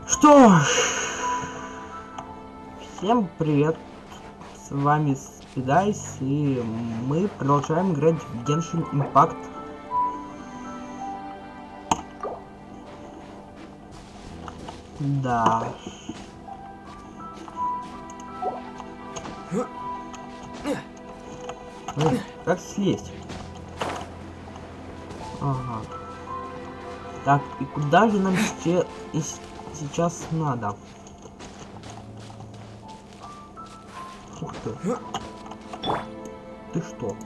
Что ж, всем привет, с вами Спидайс, и мы продолжаем играть в Genshin Impact. Да. Как слезть? Ага. Так, и куда же нам сейчас надо? Ух ты. Ты что?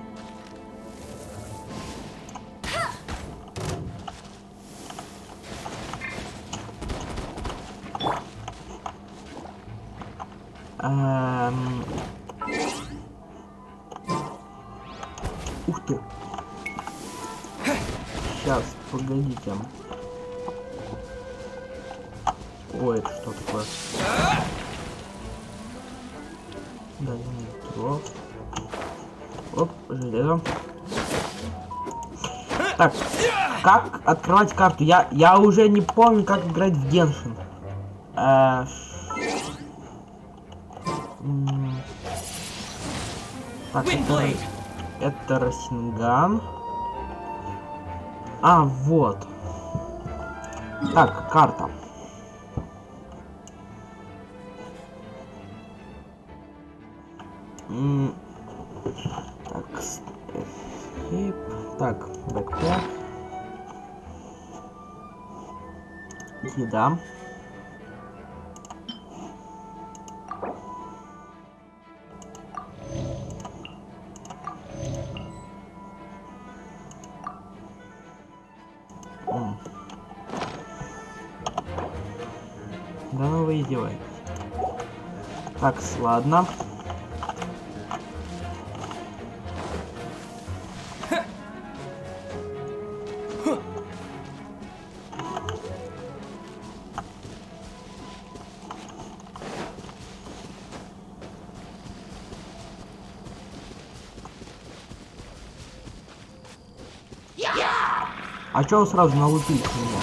Ух ты. Сейчас, погодите. Ой, это что такое? Да, метро. Оп, железо. Так, как открывать карту? Я уже не помню, как играть в Genshin. Так, это Росинган. А, вот. Так, карта. Так, так, бэкпэк. Еда. Да ну вы издеваетесь. Так, ладно. А чё вы сразу налупили меня?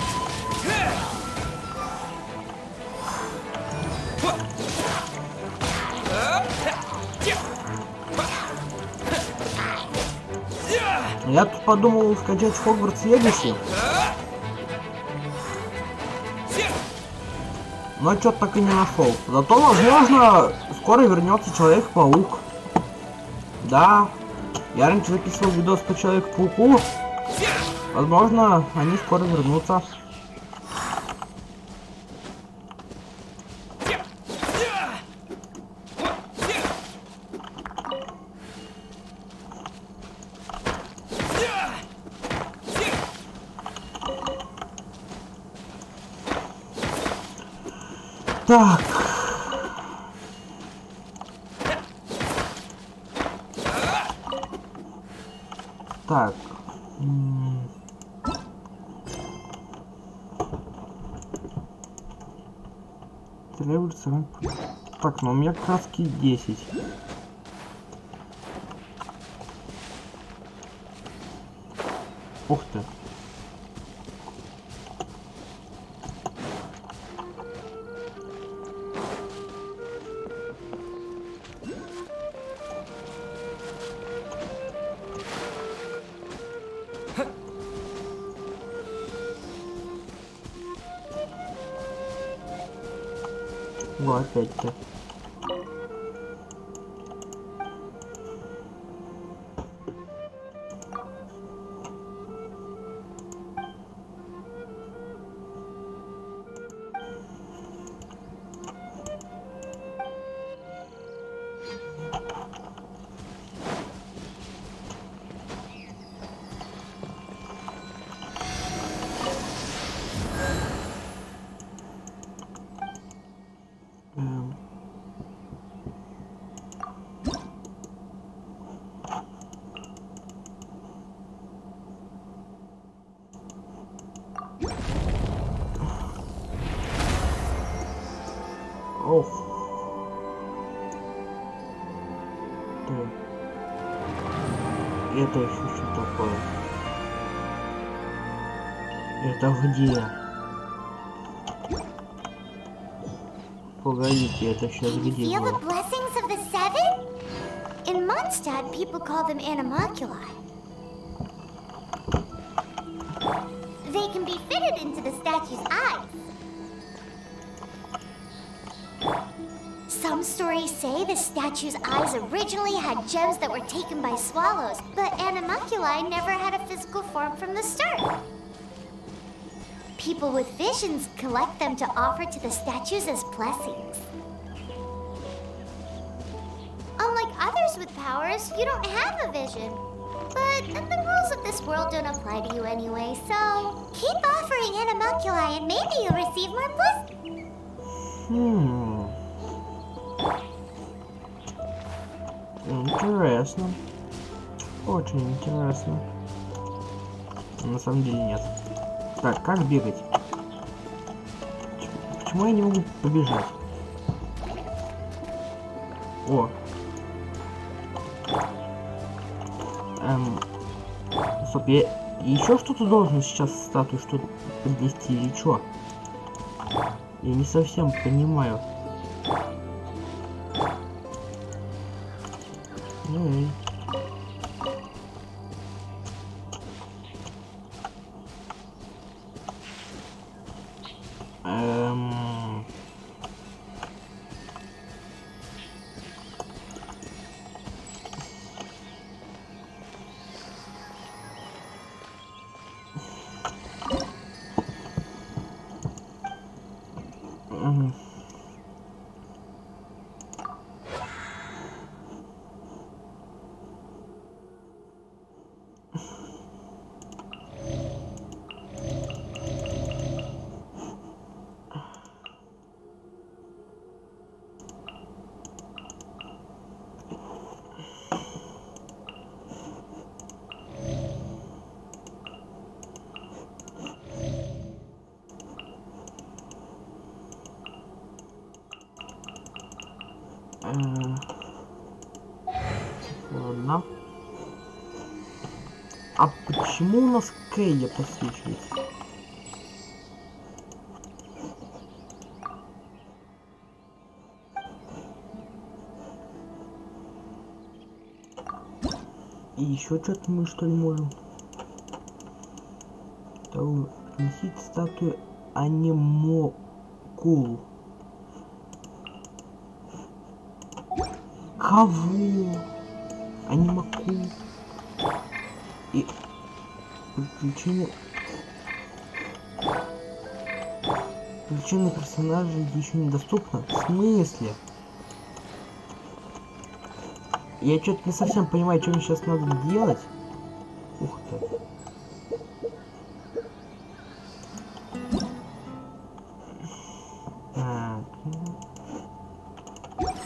Я тут подумал скачать Хогвартс Легаси. Но что-то так и не нашел. Зато, возможно, скоро вернется Человек-паук. Да, я раньше записывал видос по Человеку-пауку. Возможно, они скоро вернутся. Так. Так. Требуется. Так, ну у меня краски 10. Ух ты. Вот опять-то. Ох. Это еще что такое? Это где? Погодите, это сейчас Can you где feel the было? blessings of the seven? In Mondstadt, people call them animalculi. They can be fitted into the statue's eyes. Some stories say the statue's eyes originally had gems that were taken by swallows, but animalculi never had a physical form from the start. People with visions collect them to offer to the statues as blessings. Unlike others with powers, you don't have a vision. But the rules of this world don't apply to you anyway, so keep offering animalculi and maybe you'll receive more blessings. Интересно. Очень интересно. На самом деле нет. Так, как бегать? Почему я не могу побежать? О. Стоп, я еще что-то должен сейчас статую что-то поднести или что? Я не совсем понимаю. Эй. Ладно. А почему у нас Кэя подсвечивается? И еще что-то мы что ли можем? Носить статую анимокул. Кого? Анимакул. И приключения персонажей еще недоступно. В смысле? Я что-то не совсем понимаю, что мне сейчас надо делать. Ух ты.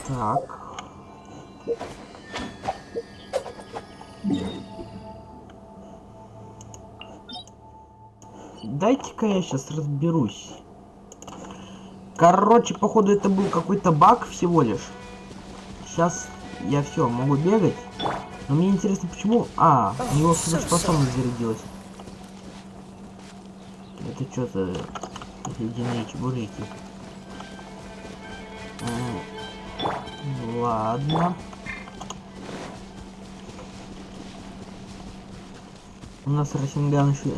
Так. Дайте-ка я сейчас разберусь. Короче, походу это был какой-то баг всего лишь. Сейчас я все могу бегать. Но мне интересно, почему... А, у него способность зарядилась. Это что за ледяные чебуреки? Ладно. У нас Расинган еще...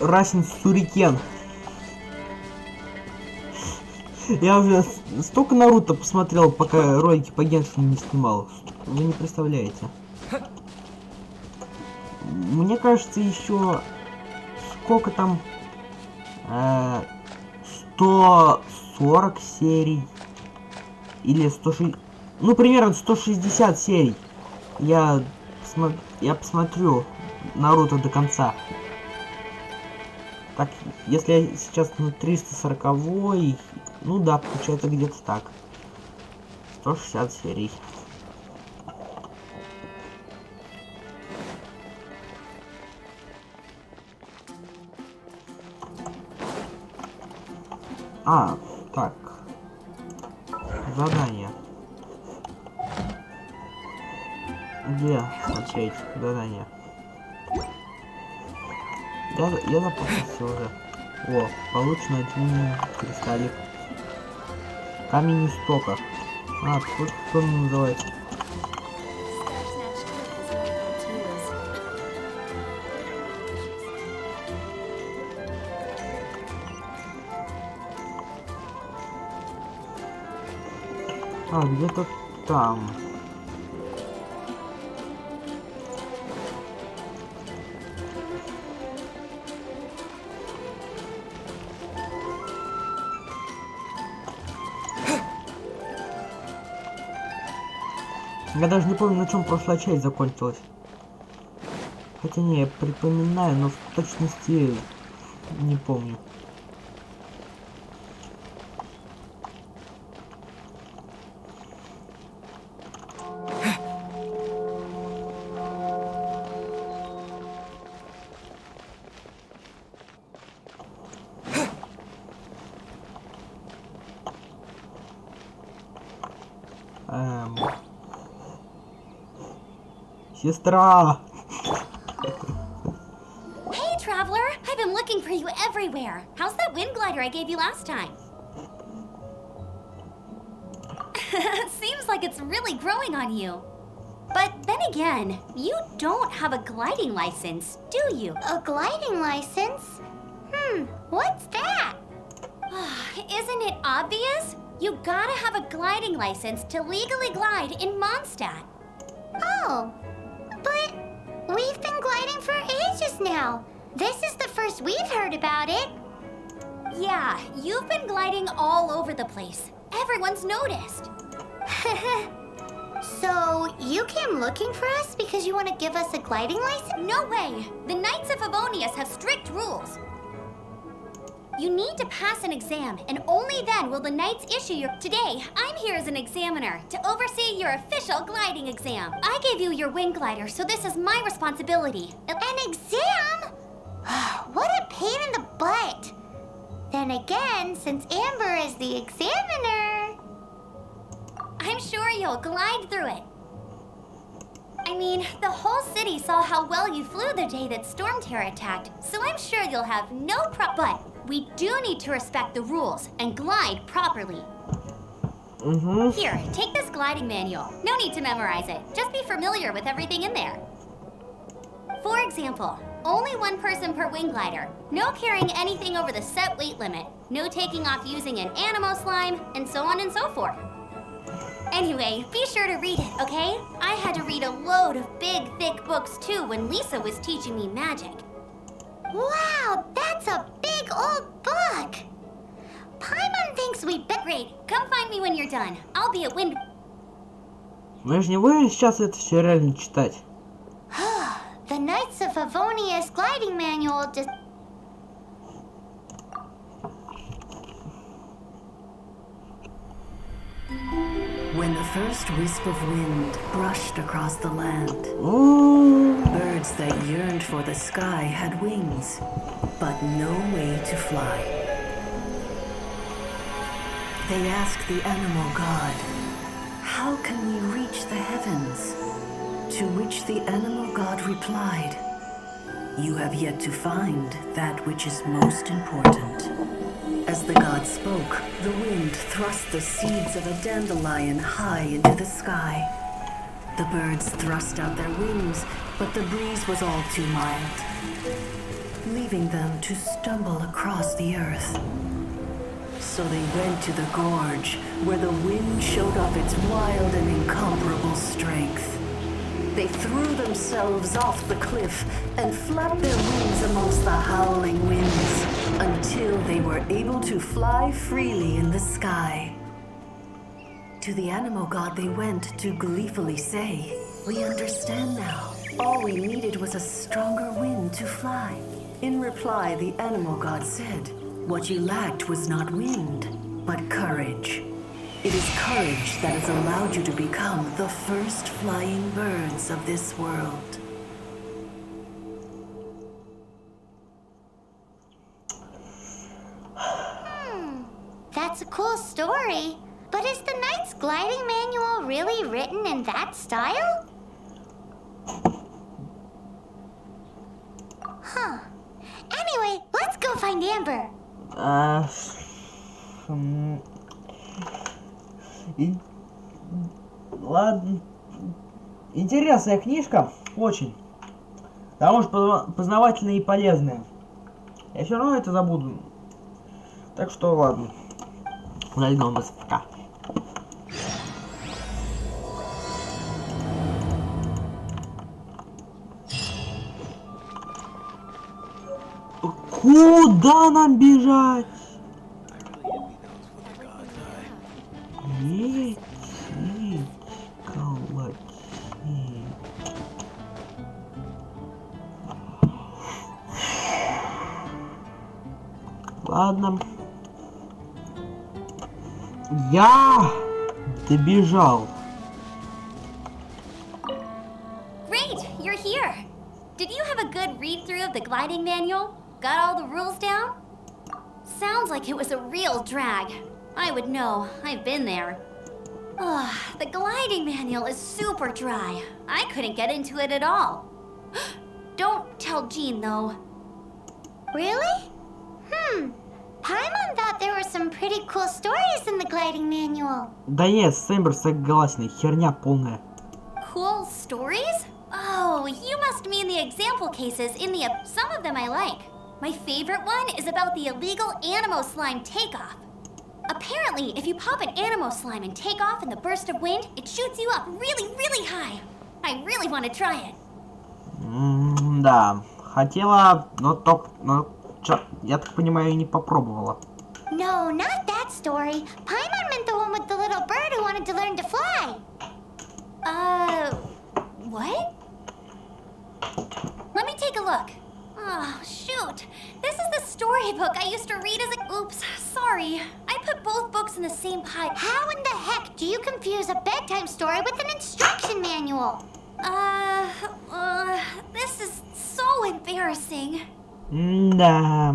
Расин Сурикен. Я уже столько Наруто посмотрел, пока ролики по Геншину не снимал. Вы не представляете. Мне кажется, еще сколько там 140 серий или 160, ну примерно 160 серий. Я посмотрю Наруто до конца. Так, если я сейчас на 340-й, ну да, получается где-то так. 160 серий. А, так. Задание. Где смотреть задание? Я запустился уже. О, получено один кристаллик. Камень истока. А, тут кто называется? А, где-то там. Я даже не помню, на чем прошлая часть закончилась. Хотя не, я припоминаю, но в точности не помню. Сестра! Hey, traveler! I've been looking for you everywhere. How's that wind glider I gave you last time? Seems like it's really growing on you. But then again, you don't have a gliding license, do you? A gliding license? What's that? Isn't it obvious? You gotta have a gliding license to legally glide in Mondstadt. Oh, but we've been gliding for ages now. This is the first we've heard about it. Yeah, you've been gliding all over the place. Everyone's noticed. So, you came looking for us because you want to give us a gliding license? No way! The Knights of Favonius have strict rules. You need to pass an exam, and only then will the Knights issue your... Today, I'm here as an examiner to oversee your official gliding exam. I gave you your wind glider, so this is my responsibility. An exam? What a pain in the butt. Then again, since Amber is the examiner... I'm sure you'll glide through it. I mean, the whole city saw how well you flew the day that Storm Terror attacked, so I'm sure you'll have no But we do need to respect the rules and glide properly. Here, take this gliding manual. No need to memorize it. Just be familiar with everything in there. For example, only one person per wing glider. No carrying anything over the set weight limit. No taking off using an animal slime, and so on and so forth. Anyway, be sure to read it, okay? I had to read a load of big, thick books too when Lisa was teaching me magic. Wow, that's a big old book! Paimon thinks we've been... Great, come find me when you're done. I'll be at wind... Мы же не будем сейчас это все реально читать. The Knights of Favonius gliding manual just... When the first wisp of wind brushed across the land, birds that yearned for the sky had wings, but no way to fly. They asked the animal god, "How can we reach the heavens?" To which the animal god replied, "You have yet to find that which is most important." As the god spoke, the wind thrust the seeds of a dandelion high into the sky. The birds thrust out their wings, but the breeze was all too mild, leaving them to stumble across the earth. So they went to the gorge, where the wind showed off its wild and incomparable strength. They threw themselves off the cliff and flapped their wings amongst the howling winds until they were able to fly freely in the sky. To the animal god they went to gleefully say, "We understand now. All we needed was a stronger wind to fly." In reply, the animal god said, "What you lacked was not wind, but courage. It is courage that has allowed you to become the first flying birds of this world." That's a cool story. But is the Knight's gliding manual really written in that style? Huh. Anyway, let's go find Amber. Ладно. Интересная книжка, очень. Потому что познавательная и полезная. Я все равно это забуду. Так что ладно. Зайдем без ФК. Куда нам бежать? Лететь, колотить. Ладно. Я добежал. Great, you're here. Did you have a good read-through of the gliding manual? Got all the rules down? Sounds like it was a real drag. I would know. I've been there. Ugh, the gliding manual is super dry. I couldn't get into it at all. Don't tell Jean, though. Really? Paimon thought there were some pretty cool stories in the gliding manual. Да нет, Сэмбер согласен, херня полная. Cool stories? Oh, you must mean the example cases in the... Some of them I like. My favorite one is about the illegal Animo slime takeoff. Apparently, if you pop an Animo slime and take off in the burst of wind, it shoots you up really, really high. I really want to try it. Да, хотела, но я так понимаю, не попробовала. No, not that story. Paimon meant the one with the little bird who wanted to learn to fly. What? Let me take a look. Oh, shoot. This is the storybook I used to read as a... Oops, sorry. I put both books in the same pile. How in the heck do you confuse a bedtime story with an instruction manual? This is so embarrassing. Да.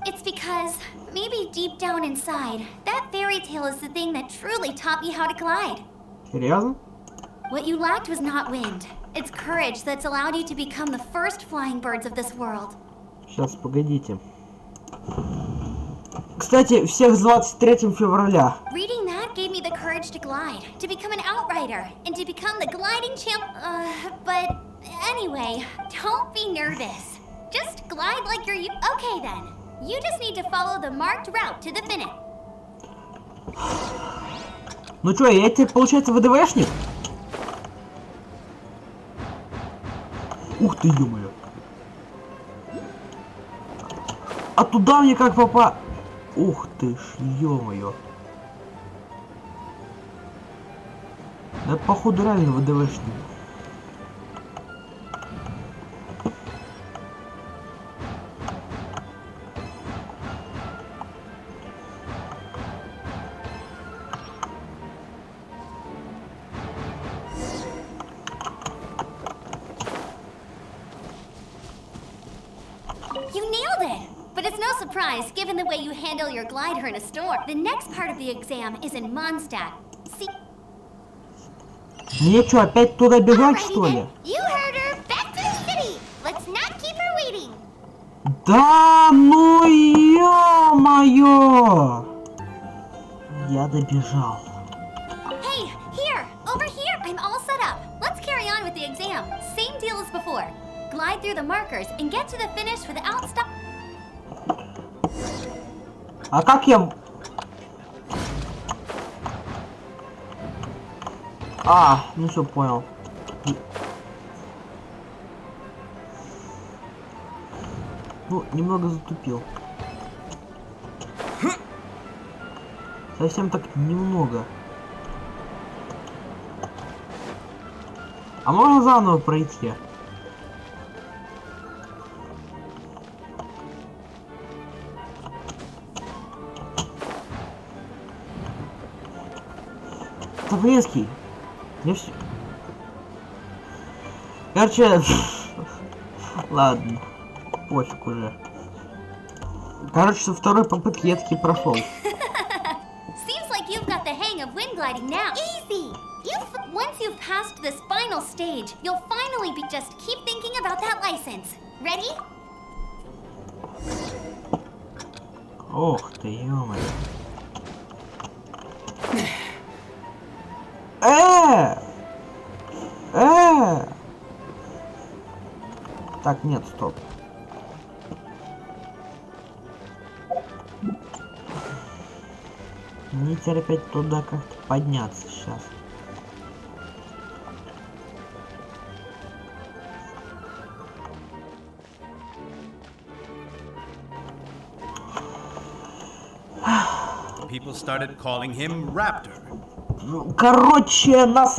It's because, maybe deep down inside, that fairy tale is the thing that truly taught me how to glide. Серьезно? What you lacked was not wind. It's courage that's allowed you to become the first flying birds of this world. Сейчас, погодите. Кстати, всех с 23 февраля. Reading that gave me the courage to glide, to become an outrider, and to become the gliding champ. But anyway, don't be nervous. Just glide like you're you. Okay then. You just need to follow the marked route to the finish. Ну чё, я теперь, получается, ВДВшник? Ух ты, ё-моё. А туда мне как попа... Ух ты ж, ё-моё. Да походу реально ВДВшник. You nailed it! But it's no surprise, given the way you handle your glider in a storm. The next part of the exam is in Mondstadt. See... Мне чё, опять туда бежать, Alrighty что ли? then. You heard her. Back to the city. Let's not keep her waiting. Да ну ё-моё! Я добежал. Hey, here! Over here! I'm all set up. Let's carry on with the exam. Same deal as before. Glide through the markers and get to the finish without stop... А как я... А, ну все, понял. Ну, немного затупил. Совсем так немного. А можно заново пройти? Таблинский. Я все... Короче... Ладно. Пофиг уже. Короче, со второй попытки я таки прошел. Seems like you've got the hang of wind gliding now. Easy. Once you've passed this final stage, you'll finally be just keep thinking about that license. Ready? Ох ты, ё-моё. Так, нет, стоп. Мне теперь опять туда как-то подняться сейчас. People started calling him Raptor. Короче, нас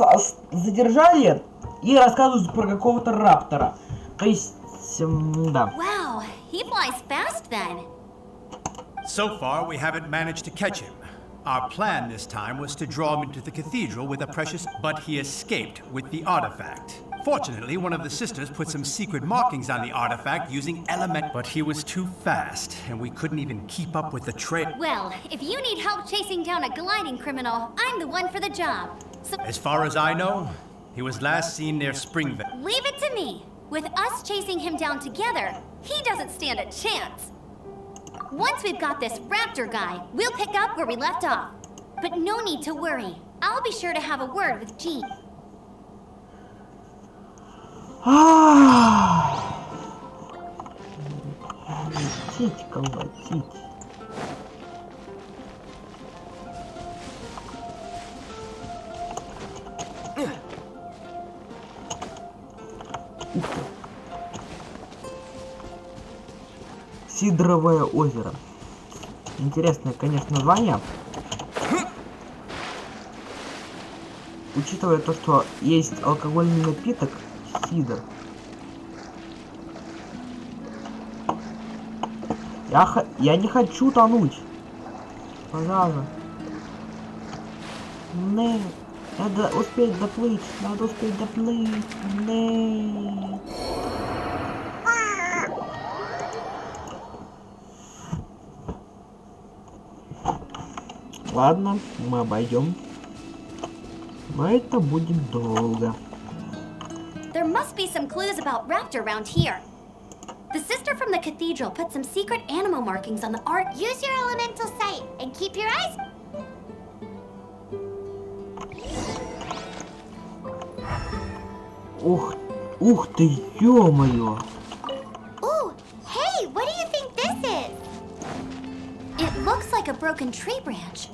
задержали и рассказывают про какого-то раптора. То есть, да. Wow, he flies fast then. So far, we haven't managed to catch him. Our plan this time was to draw him into the cathedral with a precious, but he escaped with the artifact. Fortunately, one of the sisters put some secret markings on the artifact using element, but he was too fast, and we couldn't even keep up with the trail. Well, if you need help chasing down a gliding criminal, I'm the one for the job. So As far as I know, he was last seen near Springville. leave it to me. With us chasing him down together, he doesn't stand a chance. Once we've got this raptor guy, we'll pick up where we left off. But no need to worry. I'll be sure to have a word with Jean. Колотить, колотить. Ух ты. Сидровое озеро. Интересное, конечно, название. Учитывая то, что есть алкогольный напиток, сидр. Я не хочу тонуть. Пожалуйста. Нет. Надо успеть доплыть. Надо успеть доплыть. Нет. Ладно, мы обойдем. Но это будет долго. There must be some clues about raptor around here. The sister from the cathedral put some secret animal markings on the art. Use your elemental sight and keep your eyes. Ух ты, ё-моё! Ooh, hey, what do you think this is? It looks like a broken tree branch.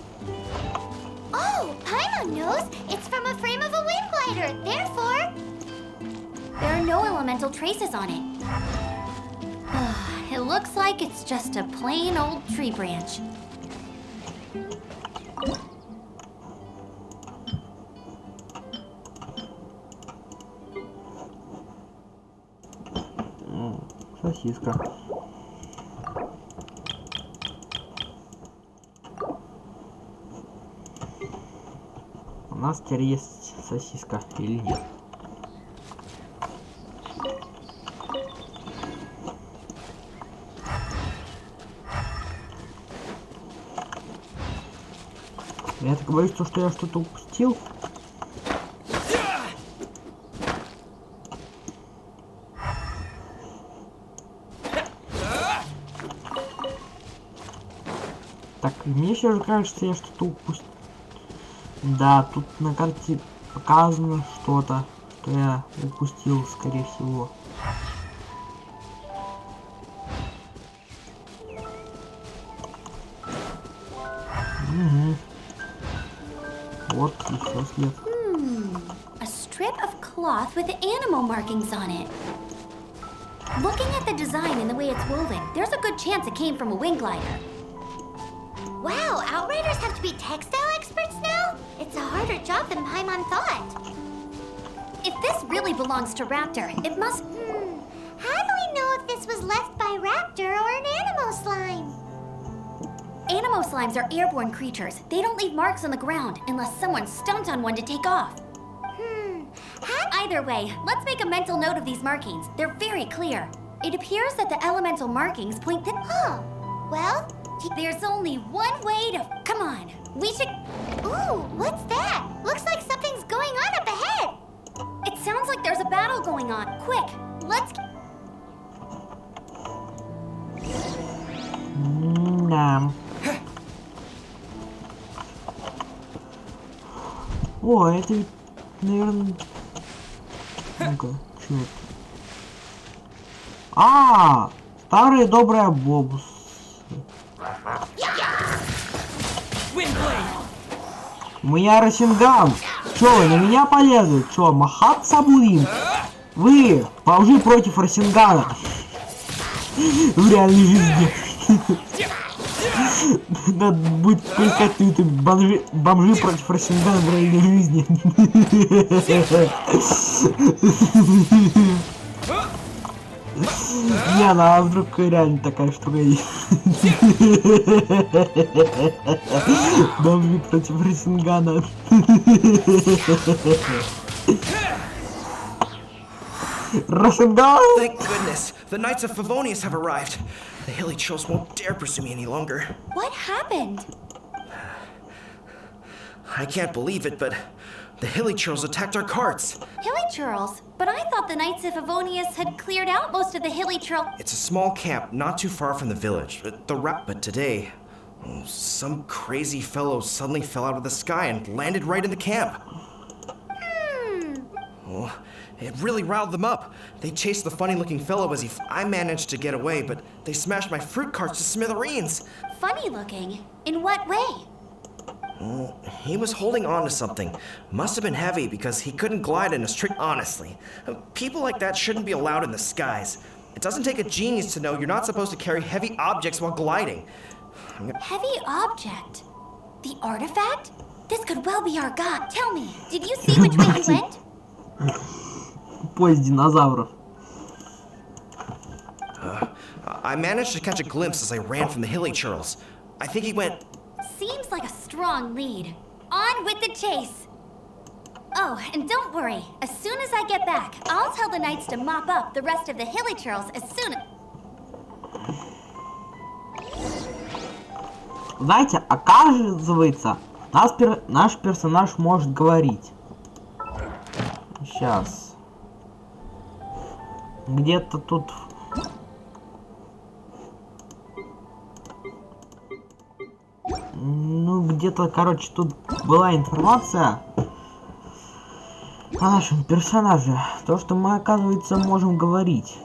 Oh, Paimon knows. It's from a frame of a wind glider. Therefore, There are no elemental traces on it. It looks like it's just a plain old tree branch. Сосиска. У нас теперь есть сосиска или нет? Я так боюсь, что я что-то упустил. Так, мне все же кажется, я что-то упустил. Да, тут на карте показано что-то, что я упустил, скорее всего. Угу. Вот еще след. A strip of cloth with animal markings on it. Looking at the design and the way it's woven, there's a good chance it came from a wing glider. wow, Outriders have to be textile experts now? It's a harder job than Paimon thought. If this really belongs to Raptor, it must... How do we know if this was left by Raptor or an animal slime? Animo slimes are airborne creatures. They don't leave marks on the ground unless someone stomped on one to take off. Either way, let's make a mental note of these markings. They're very clear. It appears that the elemental markings point that... Oh, well, There's only one way to... Come on, we should... ooh, what's that? Looks like something's going on up ahead. It sounds like there's a battle going on. Quick, let's... Да. О, это ведь, наверное... Ну-ка, чё это? А, старые добрые бобусы. У меня Расинган. Чё, вы на меня полезли? Чё, махаться будем? Вы, бомжи против Расингана. В реальной жизни. Надо будет поискать на YouTube бомжи против Расингана в реальной жизни. Не, ну а вдруг реально такая штука есть. Бомжи против Расингана. Расинган! Thank goodness, the Knights of Favonius have arrived. The hilly trolls won't dare pursue me any longer. What happened? I can't believe it, but the hilly trolls attacked our carts. Hilly churls? But I thought the Knights of Favonius had cleared out most of the hilly churl. It's a small camp not too far from the village. But today, some crazy fellow suddenly fell out of the sky and landed right in the camp. Oh, it really riled them up. They chased the funny-looking fellow as I managed to get away, but they smashed my fruit carts to smithereens. Funny looking? In what way? He was holding on to something. Must have been heavy because he couldn't glide in a straight... Honestly, people like that shouldn't be allowed in the skies. It doesn't take a genius to know you're not supposed to carry heavy objects while gliding. Heavy object? The artifact? This could well be our god. Tell me, did you see which way he went? Поезд динозавров. I managed to catch a glimpse as I ran from the hilly churls. I think he went... Seems like a strong lead. On with the chase. Oh, and don't worry. As soon as I get back, I'll tell the knights to mop up the rest of the hilly churls as soon as... Знаете, оказывается, наш персонаж может говорить. Сейчас. Где-то тут... Ну, где-то, короче, тут была информация о нашем персонаже. То, что мы, оказывается, можем говорить.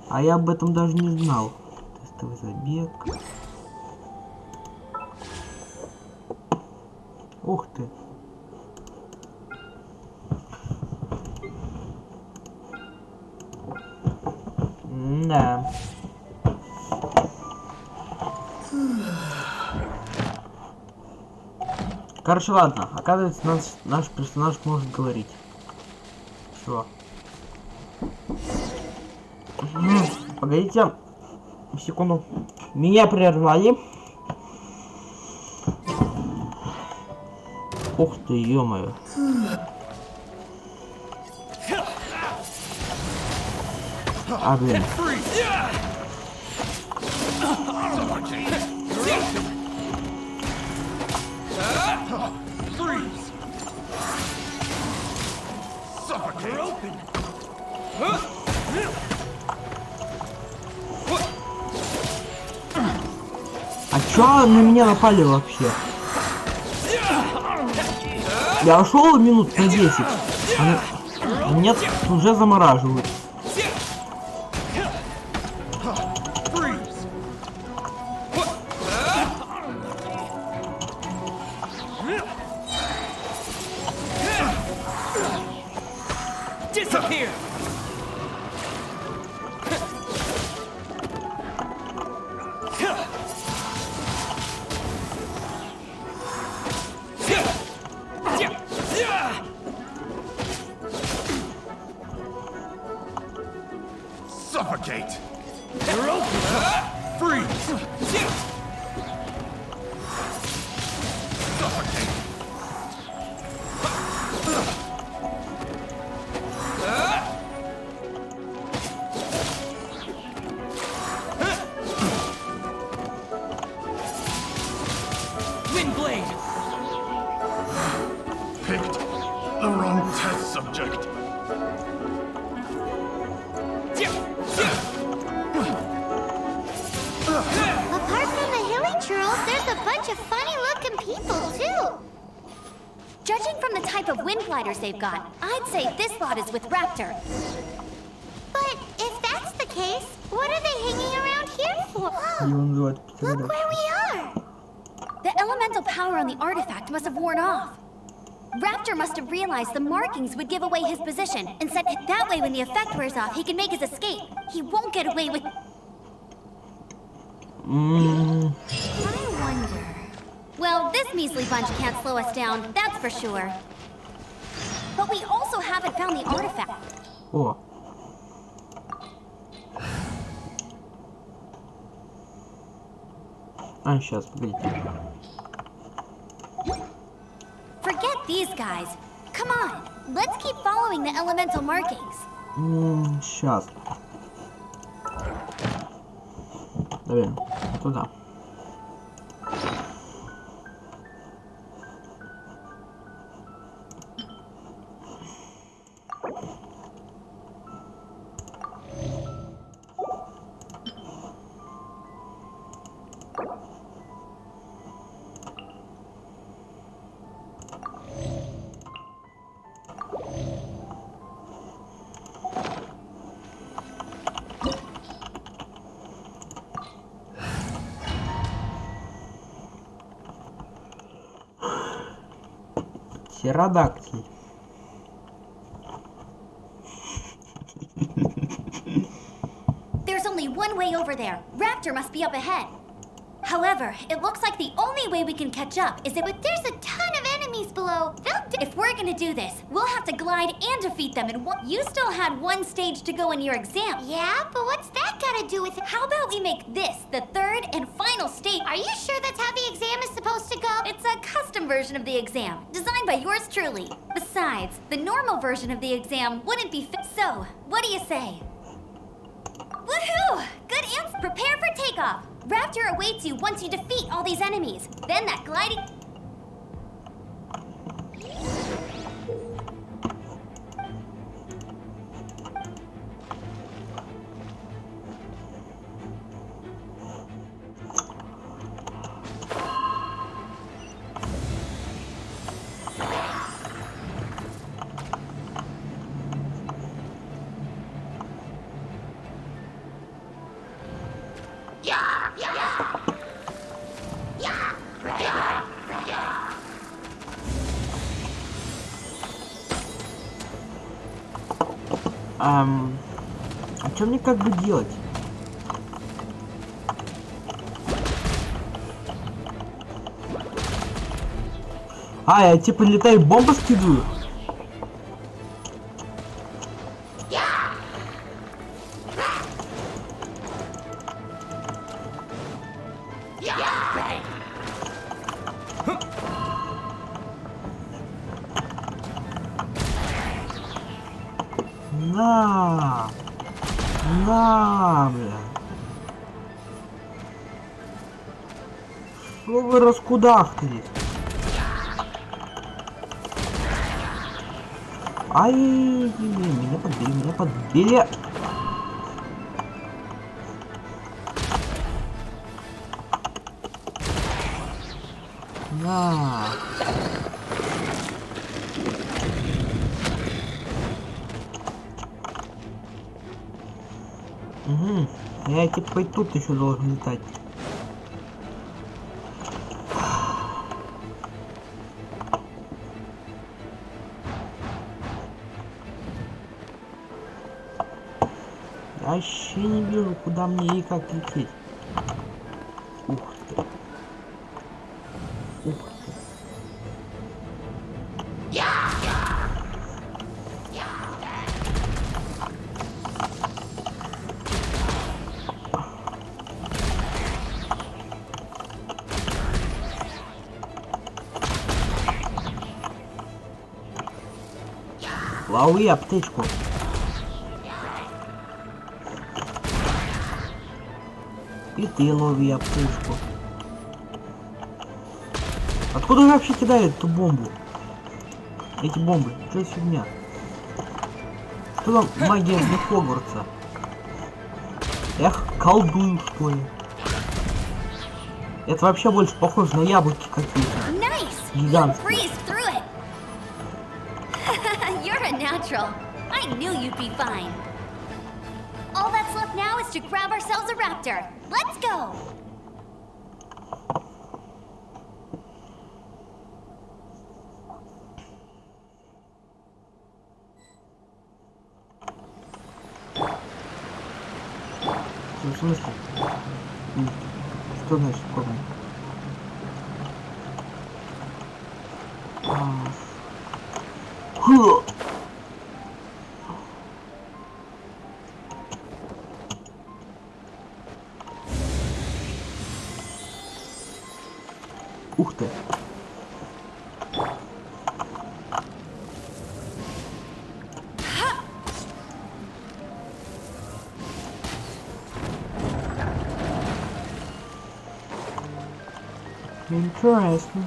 А я об этом даже не знал. Тестовый забег. Ух ты. Да. Короче, ладно. Оказывается, наш персонаж может говорить. Все. Погодите. Секунду. Меня прервали. Ух ты, ё-моё. А, блин. А чё на меня напали вообще? Я ушел минут на 10. А меня уже замораживают. Suffocate! You're open! Freeze! Suffocate! Windblade! Picked the wrong test subject. Apart from the hilly churls, a bunch of funny-looking people, too. Judging from the type of wind gliders they've got, I'd say this lot is with Raptor. But if that's the case, what are they hanging around here for? Его называют Look Птеродактель. where we are. The elemental power on the artifact must have worn off. Raptor must have realized the markings would give away his position, and said that way when the effect wears off, he can make his escape. He won't get away with... I wonder... Well, this measly bunch can't slow us down, that's for sure. But we also haven't found the artifact. О. А, сейчас, погодите. Forget these guys. Come on, let's keep following the elemental markings. Сейчас. Давай, туда. Птеродактель. There's only one way over there. Raptor must be up ahead. However, it looks like the only way we can catch up is if... But there's a ton of enemies below. If we're gonna do this, we'll have to glide and defeat them in one... You still had one stage to go in your exam. Yeah, but what's that got to do with it? How about we make this the third and final stage? Are you sure that's how the exam is supposed to go? It's a custom version of the exam, designed by yours truly. Besides, the normal version of the exam wouldn't be fit. So, what do you say? Woohoo! Good answer! Prepare for takeoff! Raptor awaits you once you defeat all these enemies. Then that gliding... А что мне как бы делать? А, я типа летаю, бомбу скидываю? На, бля. Что вы раскудахтались? Ай, меня подбили. На. Угу. Я типа и тут еще должен летать. Я вообще не вижу, куда мне и как лететь. Ух ты. Ух ты. Лови аптечку. И ты лови аптечку. Откуда он вообще кидает эту бомбу? Эти бомбы. Что за фигня? Что там магия для Хогвартса? Эх, колдую, что ли? Это вообще больше похоже на яблоки какие-то. Nice! Гигантские. Breeze through it. You're a natural. I knew you'd be fine. All that's left now is to grab ourselves a raptor. Let's go! В смысле? Что значит кормим? Ух ты! Интересно.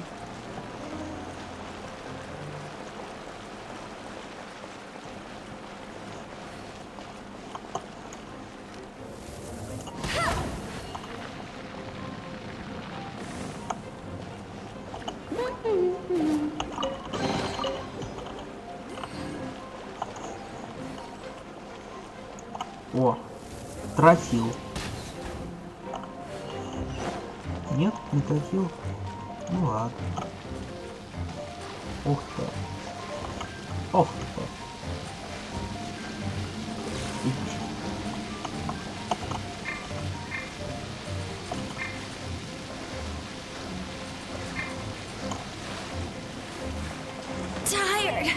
О, тратил. Нет, не тратил. Ну ладно. Ух ты. Ох ты. Tired.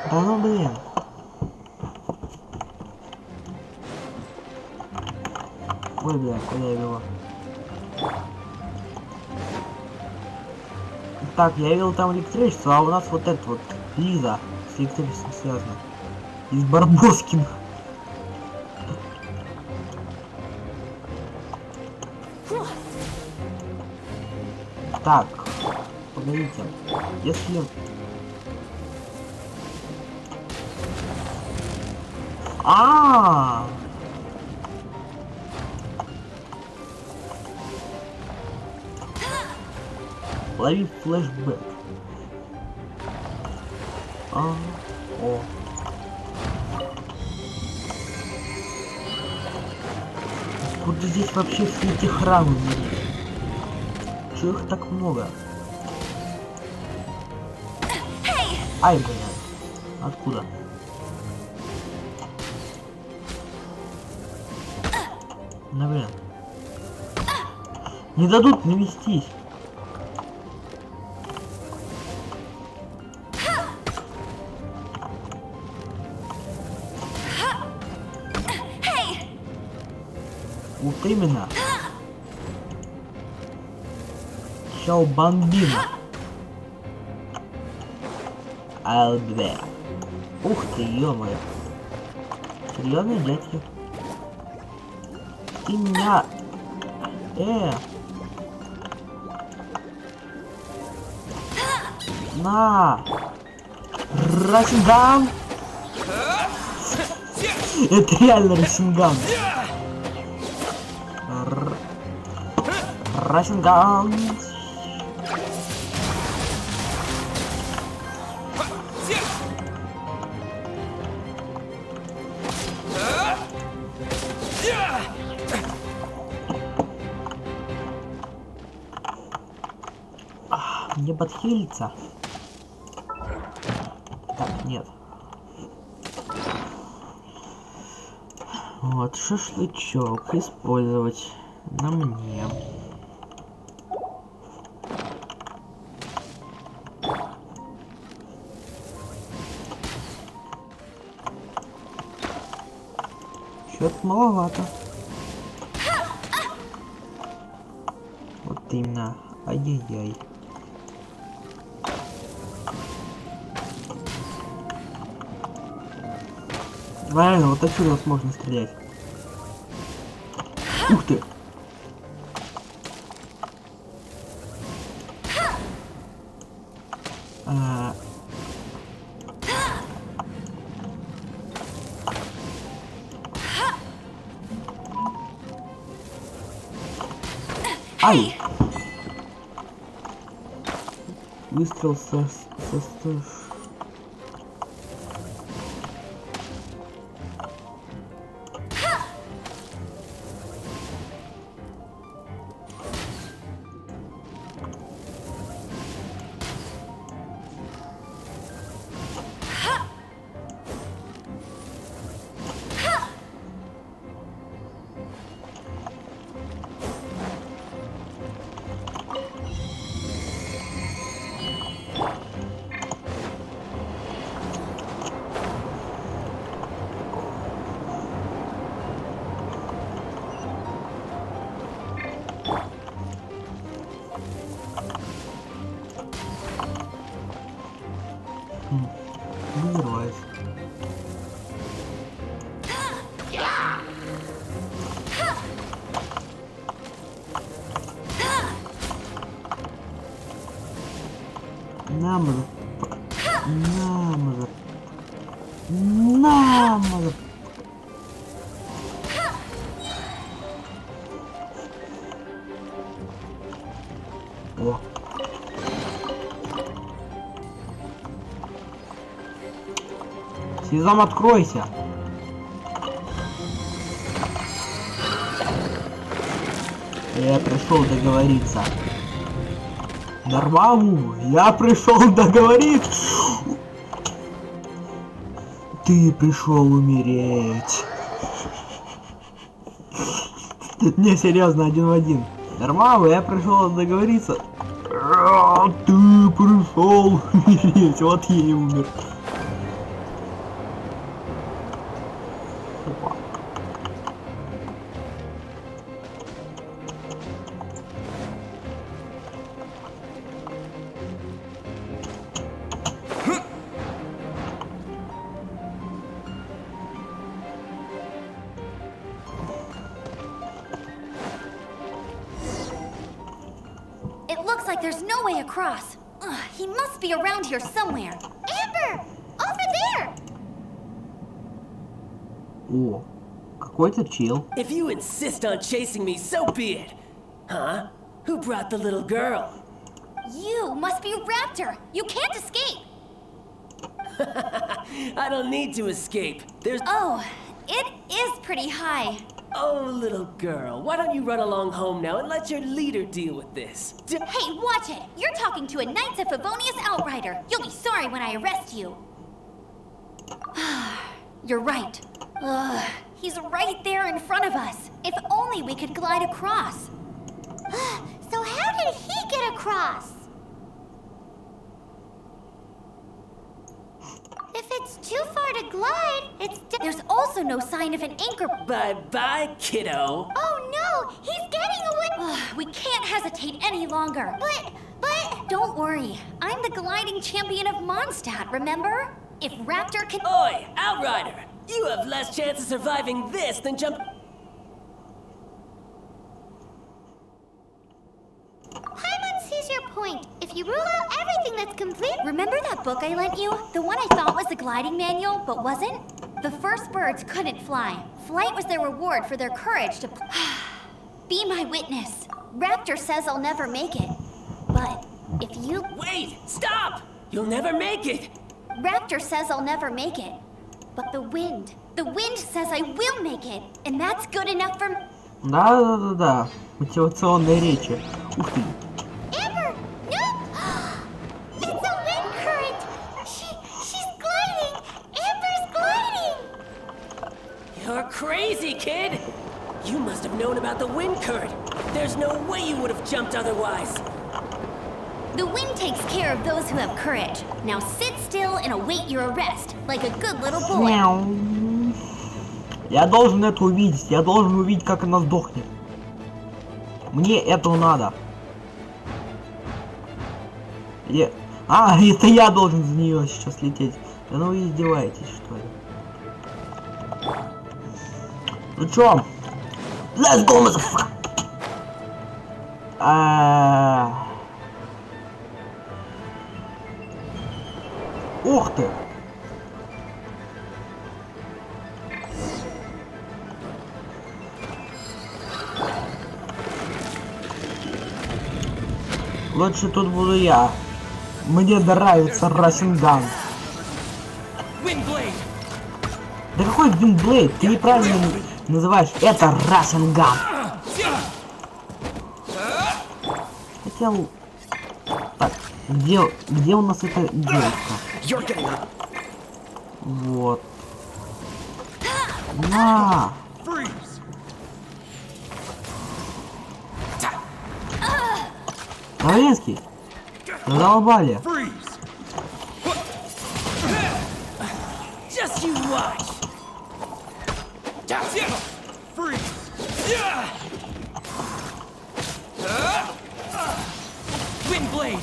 Да ну блин. Ой, бля, куда я его? Так, я видел там электричество, а у нас вот это вот Лиза с электричеством связана. Из Барбоскиных. Так, погодите, если... Лови флешбэк. О. Откуда здесь вообще все эти храмы? Чего их так много? Ай, блин. Откуда? Ну, блин. Не дадут навестись. Вот именно. Чел бомбина. I'll be there. Ух ты, ё-моё. Серьезные дядьки. Ты меня... На! Расинган! Это реально Расинган. Расинган! Мне подхилиться. Так, нет. Вот, шашлычок использовать на мне. Чё-то маловато. Вот именно. Ай-яй-яй. Правильно, вот отсюда вот можно стрелять. Ух ты! Ай! Выстрел со... Не взрывайся. На, О. Сезам, откройся. Я пришел договориться. Нормалу, я пришел договориться. Ты пришел умереть. Не, серьезно, один в один. Нормалу, я пришел договориться. Ты пришел умереть. Вот я и умер. It looks like there's no way across. Ugh, he must be around here somewhere. Amber! Over there! О, какой-то чел. If you insist on chasing me, so be it. Huh? Who brought the little girl? You must be Raptor. You can't escape. I don't need to escape. There's... Oh, it is pretty high. Oh, little girl, why don't you run along home now and let your leader deal with this? Hey, watch it! You're talking to a Knights of Favonius outrider. You'll be sorry when I arrest you. You're right. Ugh, he's right there in front of us. If only we could glide across. So how did he get across? If it's too far to glide, There's also no sign of an anchor. Bye-bye, kiddo. Oh no! He's getting away! Ugh, we can't hesitate any longer. But... Don't worry. I'm the gliding champion of Mondstadt, remember? If Raptor can... Oi, outrider! You have less chance of surviving this than jump... Paimon sees your point. If you rule out everything that's complete... Remember that book I lent you? The one I thought was the gliding manual, but wasn't? The first birds couldn't fly. Flight was their reward for their courage to... Be my witness. Raptor says I'll never make it. But if you... Wait! Stop! You'll never make it! Raptor says I'll never make it. But the wind says I will make it. And that's good enough for... Да. Мотивационные речи. Ух ты. Amber! No! It's a wind current! She's gliding! Amber's gliding! You're crazy, kid! You must have known about the wind current. There's no way you would have jumped otherwise. The wind takes care of those who have courage. Now sit still and await your arrest, like a good little boy. Мяу. Я должен это увидеть. Я должен увидеть, как она сдохнет. Мне этого надо. Это я должен за нее сейчас лететь. Да ну вы издеваетесь, что ли? Ну чё? Let's go, motherfucker! Ух ты! Лучше тут буду я. Мне нравится Расинган. Да какой Винблейд? Ты неправильно называешь это Расинган. Хотел... Так, где у нас эта девушка? Вот. На! Новинский! Задолбали! Just you watch. Windblade.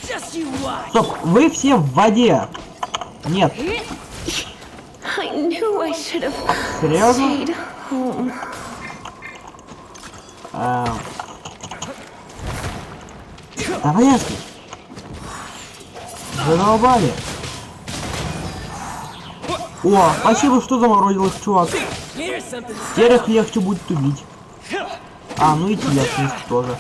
Just you watch. Стоп, вы все в воде! Нет. I knew I should have Серьезно? stayed home. Новинский! Задолбали! О, спасибо, что заморозил их, чувак. Here's something. Теперь их легче будет убить. А, ну и тебя, в принципе, тоже.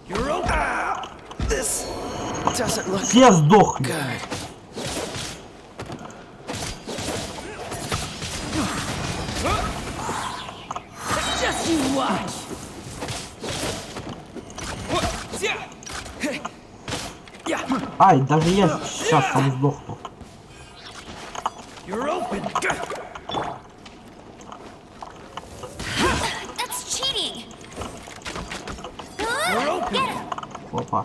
You're open. This doesn't look Все сдохли. good. Just you watch. Ай, даже я сейчас сам сдохну. You're open. That's cheating. You're open. Get him. Опа.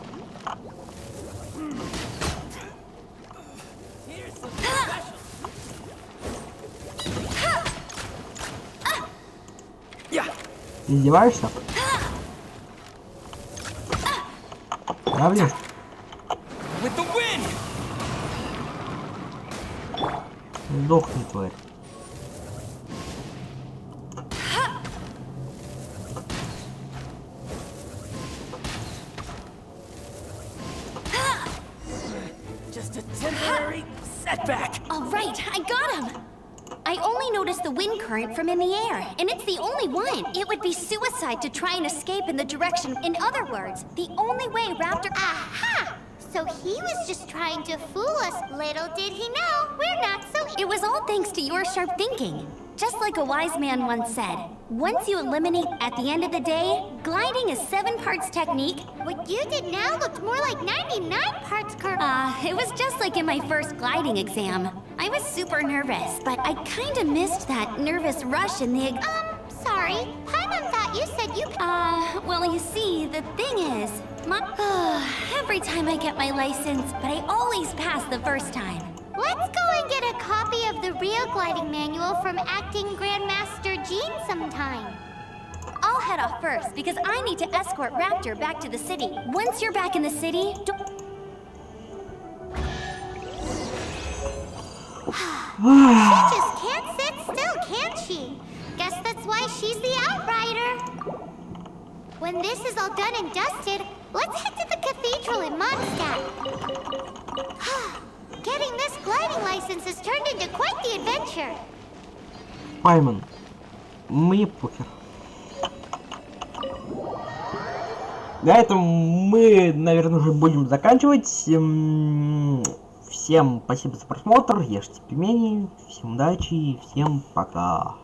Here's something special. Ты издеваешься? Да, блин. With the wind. Сдохни, тварь. Just a temporary setback. All right, I got him. I only noticed the wind current from in the air, and it's the only one. It would be suicide to try and escape in the direction. In other words, the only way Raptor... Aha! So he was just trying to fool us. Little did he know, we're not so... It was all thanks to your sharp thinking. Just like a wise man once said, once you eliminate at the end of the day, gliding is 7 parts technique. What you did now looked more like 99 parts It was just like in my first gliding exam. I was super nervous, but I kinda missed that nervous rush in the... Sorry. Paimon thought you said you... well, you see, the thing is, every time I get my license, but I always pass the first time. Let's go and get a copy of the real gliding manual from Acting Grandmaster Jean sometime. I'll head off first, because I need to escort Raptor back to the city. Once you're back in the city, She just can't sit still, can she? Guess that's why she's the Outrider. When this is all done and dusted, let's head to the cathedral in Mondstadt. Getting this gliding license has turned into quite the adventure. Паймон, мне похер. На этом мы, наверное, уже будем заканчивать. Всем спасибо за просмотр, ешьте пельмени, всем удачи и всем пока.